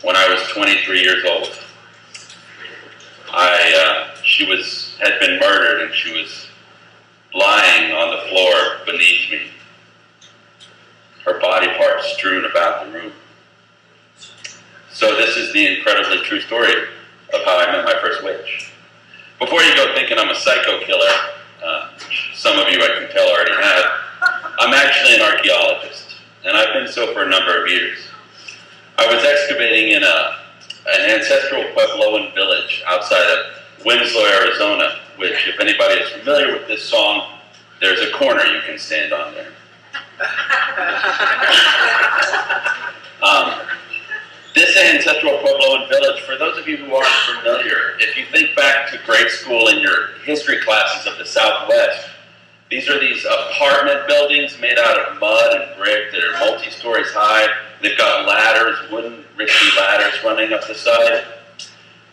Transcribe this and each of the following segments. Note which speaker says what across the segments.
Speaker 1: when I was 23 years old. She had been murdered, and she was lying on the floor beneath me, her body parts strewn about the room. So this is the incredibly true story of how I met my first witch. Before you go thinking I'm a psycho killer, some of you I can tell already have, I'm actually an archaeologist, and I've been so for a number of years. I was excavating in an ancestral Puebloan village outside of Winslow, Arizona, which, if anybody is familiar with this song, there's a corner you can stand on there. This ancestral Puebloan village, for those of you who aren't familiar, if you think back to grade school in your history classes of the Southwest, these are these apartment buildings made out of mud and brick that are multi-stories high. They've got ladders, wooden rickety ladders running up the side.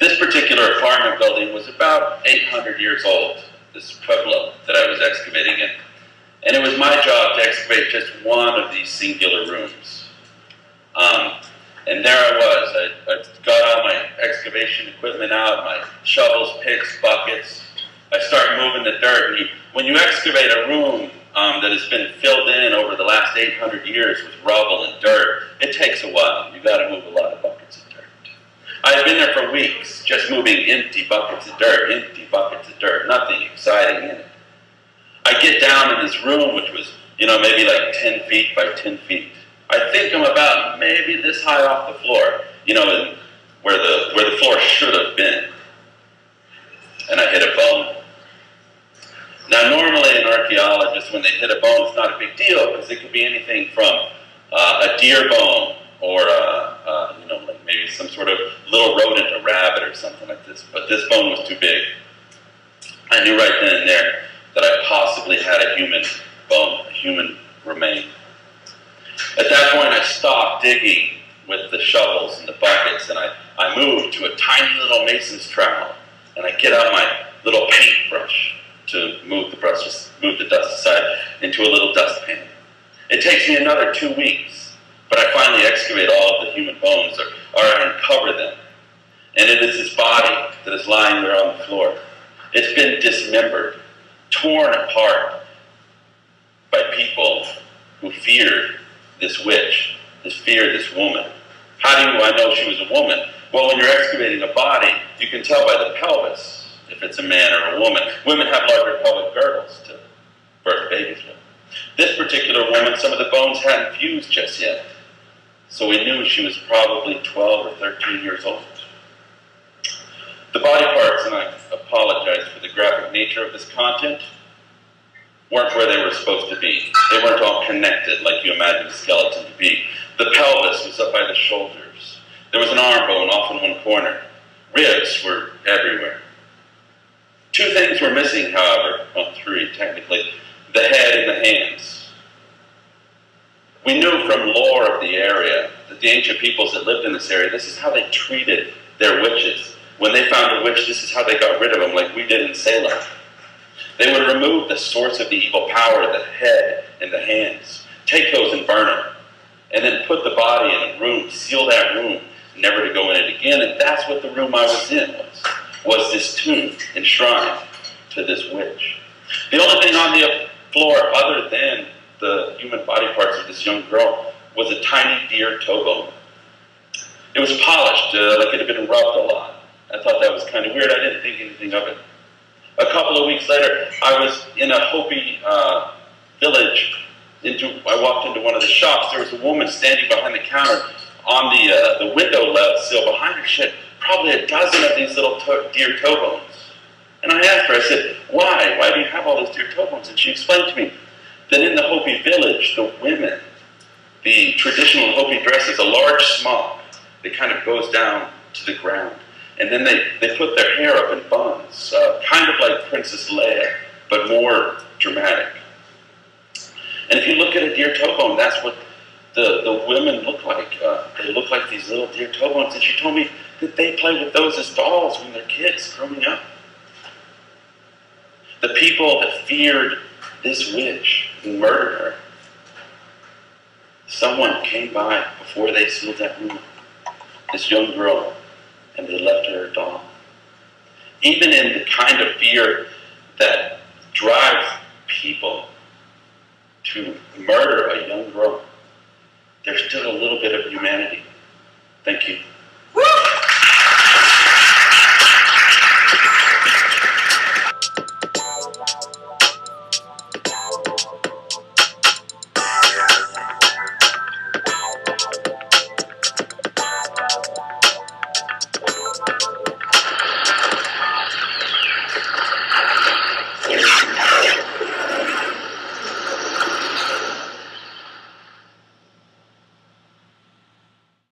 Speaker 1: This particular apartment building was about 800 years old, this Pueblo that I was excavating in. And it was my job to excavate just one of these singular rooms. And there I was. I got all my excavation equipment out, my shovels, picks, buckets. I start moving the dirt. And when you excavate a room that has been filled in over the last 800 years with rubble and dirt, it takes a while. You've got to move a lot of buckets of dirt. I had been there for weeks, just moving empty buckets of dirt, nothing exciting in it. I get down in this room, which was, maybe like 10 feet by 10 feet. I think I'm about maybe this high off the floor, where the floor should have been. And I hit a bone. Now, normally an archaeologist, when they hit a bone, it's not a big deal, because it could be anything from a deer bone or like maybe some sort of little rodent, a rabbit or something like this. But this bone was too big. I knew right then and there that I possibly had a human bone, a human remain. At that point, I stopped digging with the shovels and the buckets, and I moved to a tiny little mason's trowel, and I get out my little paintbrush to move the dust aside into a little dustpan. It takes me another 2 weeks, but I finally excavate all of the human bones or uncover them. And it is his body that is lying there on the floor. It's been dismembered, torn apart by people who feared this witch, this woman. How do I know she was a woman? Well, when you're excavating a body, you can tell by the pelvis if it's a man or a woman. Women have larger pelvic girdles to birth babies with. This particular woman, some of the bones hadn't fused just yet, so we knew she was probably 12 or 13 years old. The body parts, and I apologize for the graphic nature of this content, weren't where they were supposed to be. They weren't all connected like you imagine a skeleton to be. The pelvis was up by the shoulders. There was an arm bone off in one corner. Ribs were everywhere. 2 things were missing, however, well, 3 technically, the head and the hands. We knew from lore of the area that the ancient peoples that lived in this area, this is how they treated their witches. When they found a witch, this is how they got rid of them, like we did in Salem. They would remove the source of the evil power, the head and the hands, take those and burn them, and then put the body in a room, seal that room, never to go in it again. And that's what the room I was in was this tomb enshrined to this witch. The only thing on the floor other than the human body parts of this young girl was a tiny deer toe bone. It was polished, like it had been rubbed a lot. I thought that was kind of weird. I didn't think anything of it. A couple of weeks later, I was in a Hopi village. I walked into one of the shops. There was a woman standing behind the counter on the window sill. Behind her, she had probably a dozen of these little deer toe bones. And I asked her, I said, why? Why do you have all those deer toe bones? And she explained to me that in the Hopi village, the women, the traditional Hopi dress is a large smock that kind of goes down to the ground. And then they put their hair up in buns, kind of like Princess Leia, but more dramatic. And if you look at a deer toe bone, that's what the women look like. They look like these little deer toe bones. And she told me that they play with those as dolls when they're kids growing up. The people that feared this witch who murdered her, someone came by before they sealed that room, this young girl, and they left her a doll. Even in the kind of fear that drives people to murder a young girl, there's still a little bit of humanity. Thank you.